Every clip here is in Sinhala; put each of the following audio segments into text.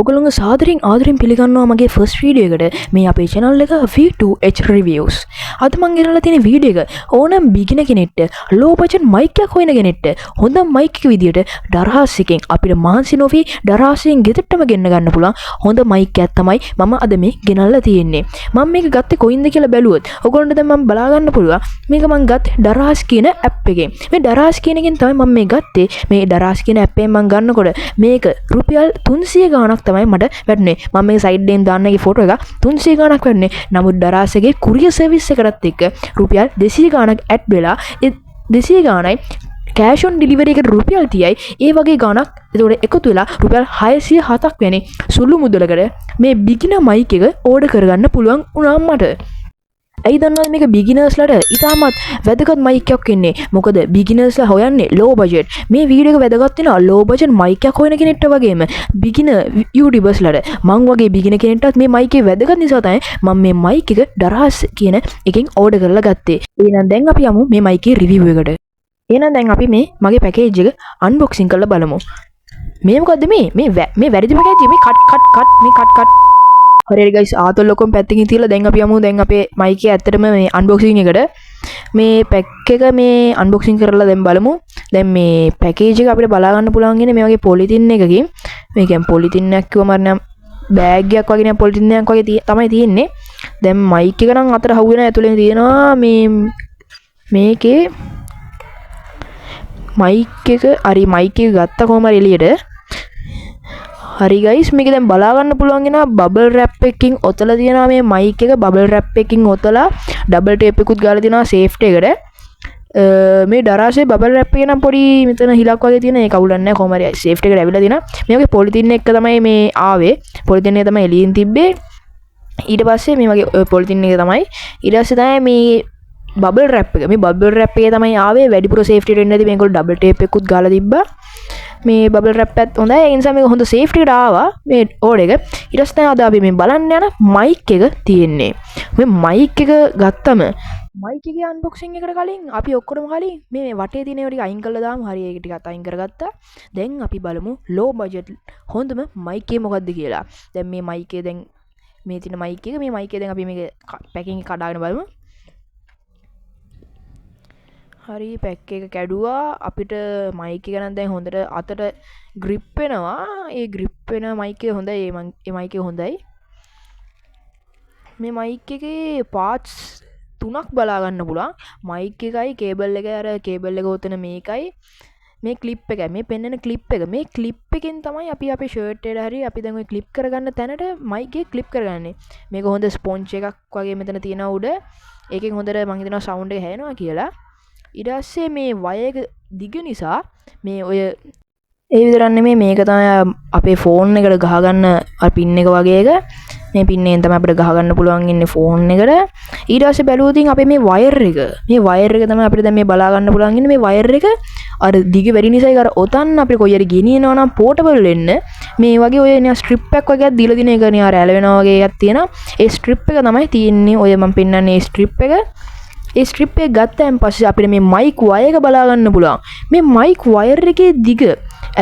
ඔගොල්ලෝ ආදරෙන් පිළිගන්නවා මගේ ෆස්ට් වීඩියෝ එකට මේ අපේ channel එක V2H reviews. අද මම ගෙනල්ලා තියෙන වීඩියෝ එක ඕනම බිගිනර් කෙනෙක්ට low budget mic එකක් හොයන කෙනෙක්ට හොඳ mic එක විදියට දරහස් එකෙන් අපිට මහන්සි නොවි දරහසෙන් ගෙදරටම ගෙන්න ගන්න පුළුවන් හොඳ mic එකක් තමයි මම අද මේ ගෙනල්ලා තියෙන්නේ. මම මේක ගත්තේ කොයින්ද කියලා බැලුවොත් ඔයගොල්ලන්ට දැන් මම බලා ගන්න පුළුවන්. මේක මම ගත්තේ දරහස් කියන app එකෙන්. මේ දරහස් කියන එකෙන් තමයි මම මේ ගත්තේ. මේ දරහස් කියන app එකෙන් මම ගන්නකොට මේක රුපියල් 300 ගාණක් තමයි මට වැටුනේ. මම මේ සයිඩ් එකෙන් දාන්නගේ ෆොටෝ එක 300 ගාණක් වැටුනේ. නමුත් දරහසගේ courier service එකටත් එක්ක රුපියල් 200 ගාණක් ඇඩ් වෙලා ඒ 200 ගාණයි cash on delivery එකට රුපියල් 30යි. ඒ වගේ ගාණක් ඒතකොට එකතු වෙලා රුපියල් 607ක් වෙන්නේ සුළු මුදලකට මේ beginner mic එක ඕඩර් කරගන්න පුළුවන් වුණා මට. ඇයි දන්නවද මේක බිගිනර්ස්ලට ඉතාමත් වැදගත් mic එකක් ඉන්නේ. මොකද බිගිනර්ස්ලා හොයන්නේ low budget. මේ වීඩියෝ එක වැදගත් වෙනවා low budget mic එකක් හොයන කෙනෙක්ට වගේම beginner YouTubersලට. මං වගේ beginner කෙනෙක්ටත් මේ mic එක වැදගත් නිසා තමයි මම මේ mic එක දරහස් කියන එකෙන් ඕඩර් කරලා ගත්තේ. එහෙනම් දැන් අපි යමු මේ mic එකේ review එකට. එහෙනම් දැන් අපි මේ මගේ පැකේජ් එක unboxing කරලා බලමු. මේ මොකද්ද මේ වැරදි පැකේජ් මේ කට් හරියට ගයිස් ආතල් ලොකම් පැත්තකින් තියලා දැන් අපි යමු දැන් අපේ mic එක ඇත්තටම මේ unboxing එකට. මේ pack එක මේ unboxing කරලා දැන් බලමු. දැන් මේ package එක අපිට බලා ගන්න පුළුවන් ඉන්නේ මේ වගේ polythene එකකින්. මේ කියන්නේ polythene එකක් කිව්වම නම් bag එකක් වගේ නේ polythene එකක් වගේ තමයි තියෙන්නේ. දැන් mic එක නම් අතර හවු වෙන ඇතුලේ තියෙනවා මේකේ mic එක හරි mic එක ගත්ත කොහම හරි එළියට. හරි ගයිස් මේක දැන් බලා ගන්න පුළුවන් වෙනවා බබල් රැප් එකකින් ඔතලා තියෙනවා මේ mic එක බබල් රැප් එකකින් ඔතලා ඩබල් ටේප් එකකුත් ගාලා තියෙනවා සේෆ්ටි එකට. මේ දරාසේ බබල් රැප් එක නම් පොඩි මෙතන හිලක් වගේ තියෙන ඒක අවුලක් නැහැ කොහොම හරි සේෆ්ටි එකට ඇවිල්ලා තියෙනවා. මේ වගේ පොලිතින් එක තමයි මේ ආවේ. පොලිතින් එක තමයි එළියෙන් තිබ්බේ. ඊට පස්සේ මේ වගේ පොලිතින් එක තමයි ඊට පස්සේ තමයි මේ බබල් රැප් එක. මේ බබල් රැප් එකේ තමයි ආවේ වැඩිපුර සේෆ්ටි එකට එන්නදී මේගොල්ලෝ ඩබල් ටේප් එකකුත් ගාලා තිබ්බා. මේ බබල් රැප් එකත් හොඳයි. ඒ නිසා මේක හොඳ සේෆ්ටි එකට ආවා මේ ඕඩර් එක. ඊට පස්සේ අද අපි මේ බලන්න යන mic එක තියෙන්නේ. මේ mic එක ගත්තම mic එකේ unboxing එකට කලින් අපි ඔක්කොම කලින් මේ වටේ තියෙන ඒවා ටික අයින් කරලා දාමු. හරි ඒක ටිකත් අයින් කරගත්තා. දැන් අපි බලමු low budget හොඳම mic එක මොකද්ද කියලා. දැන් මේ mic එක දැන් මේ තියෙන mic එක මේ mic එක දැන් අපි මේක packing එක කඩාගෙන බලමු. හරි පැක් එක කැඩුවා අපිට mic එක නම් දැන් හොඳට අතට grip වෙනවා. ඒ grip වෙන mic එක හොඳයි. මේ mic එක හොඳයි. මේ mic එකේ parts තුනක් බලා ගන්න පුළුවන්. mic එකයි cable එකයි අර cable එක උතන මේකයි මේ clip එකයි මේ පෙන්වන clip එක. මේ clip එකෙන් තමයි අපි අපේ shirt එකට හරි අපි දැන් ওই clip කරගන්න තැනට mic එක clip කරගන්නේ. මේක හොඳ sponge එකක් වගේ මෙතන තියෙනවා උඩ. ඒකෙන් හොඳට මම හිතනවා sound එක හැෙනවා කියලා. ඊට පස්සේ මේ වයර් එක දිග නිසා මේ ඔය ඒ විතරක් නෙමෙයි මේක තමයි අපේ ෆෝන් එකට ගහගන්න අර පින් එක වගේ එක. මේ පින් එකෙන් තමයි අපිට ගහගන්න පුළුවන් ඉන්නේ ෆෝන් එකට. ඊට පස්සේ බැලුවොත් අපේ මේ වයර් එක තමයි අපිට දැන් මේ බලා ගන්න පුළුවන් ඉන්නේ. මේ වයර් එක අර දිග වැඩි නිසා ඒක අර ඔතන්න අපිට කොයි හරි ගෙනියනවා නම් පෝටබල් වෙන්න මේ වගේ ඔය නේ ස්ට්‍රිප් එකක් වගේක් දීලා දින එක නේ අර ඇලවෙනවා වගේ එකක් තියෙනවා. ඒ ස්ට්‍රිප් එක තමයි තියෙන්නේ. ඔය මම පෙන්නන්නේ ඒ ස්ට්‍රිප් එක. ඒ ස්ට්‍රිප් එක ගත්තයින් පස්සේ අපිට මේ mic wire එක බලා ගන්න පුළුවන්. මේ mic wire එකේ දිග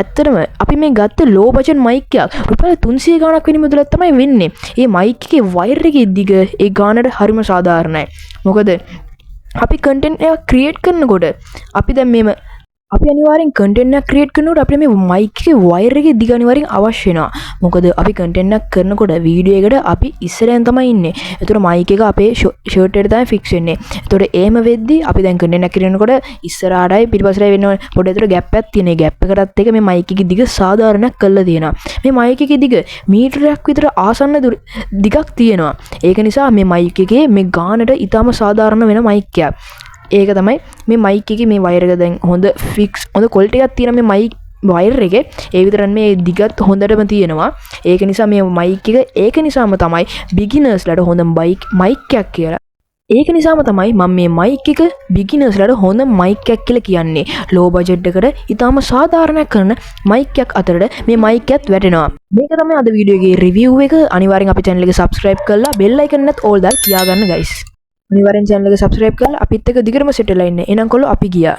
ඇත්තටම අපි මේ ගත්ත low budget mic එකක් රුපියල් 300 ගාණක් වෙන මුදලක් තමයි වෙන්නේ. මේ mic එකේ wire එකේ දිග ඒ ගාණට හරිම සාධාරණයි. මොකද අපි content එකක් create කරනකොට අපි දැන් මේම අපි අනිවාර්යෙන් content එකක් create කරනකොට අපිට මේ mic එකේ wire එකේ දිග අනිවාර්යෙන් අවශ්‍ය වෙනවා. මොකද අපි content එකක් කරනකොට වීඩියෝ එකට අපි ඉස්සරහෙන් තමයි ඉන්නේ. ඒතකොට mic එක අපේ shirt එකට තමයි fix වෙන්නේ. ඒතකොට එහෙම වෙද්දි අපි දැන් content එකක් කරනකොට ඉස්සරහටයි පිටිපස්සටයි වෙන පොඩි ඒතර gap එකක් තියෙන. ඒ gap එකටත් එක මේ mic එකේ දිග සාධාරණයක් කරලා තියෙනවා. මේ mic එකේ දිග මීටරයක් විතර ආසන්න දිගක් තියෙනවා. ඒක නිසා මේ mic එකේ මේ ගානට ඊටම සාධාරණ වෙන mic එකක්. ඒක තමයි මේ mic එකේ මේ wire එක දැන් හොඳ fix හොඳ quality එකක් තියෙන මේ mic wire එකේ. ඒ විතරක් මේ දිගත් හොඳටම තියෙනවා. ඒක නිසා මේ mic එක ඒක නිසාම තමයි beginnersලට හොඳ mic එකක් කියලා. ඒක නිසාම තමයි මම මේ mic එක beginnersලට හොඳ mic එකක් කියලා කියන්නේ. low budget එකට ඊටම සාධාරණයක් කරන mic එකක් අතරට මේ mic එකත් වැටෙනවා. මේක තමයි අද වීඩියෝ එකේ review එක. අනිවාර්යෙන් අපේ channel එක subscribe කරලා bell icon එකත් all දාලා තියාගන්න guys. අනිවාර්යෙන් channel එක subscribe කරලා අපිත් එක්ක දිගටම set වෙලා ඉන්න. එහෙනම් කොල්ලෝ අපි ගියා.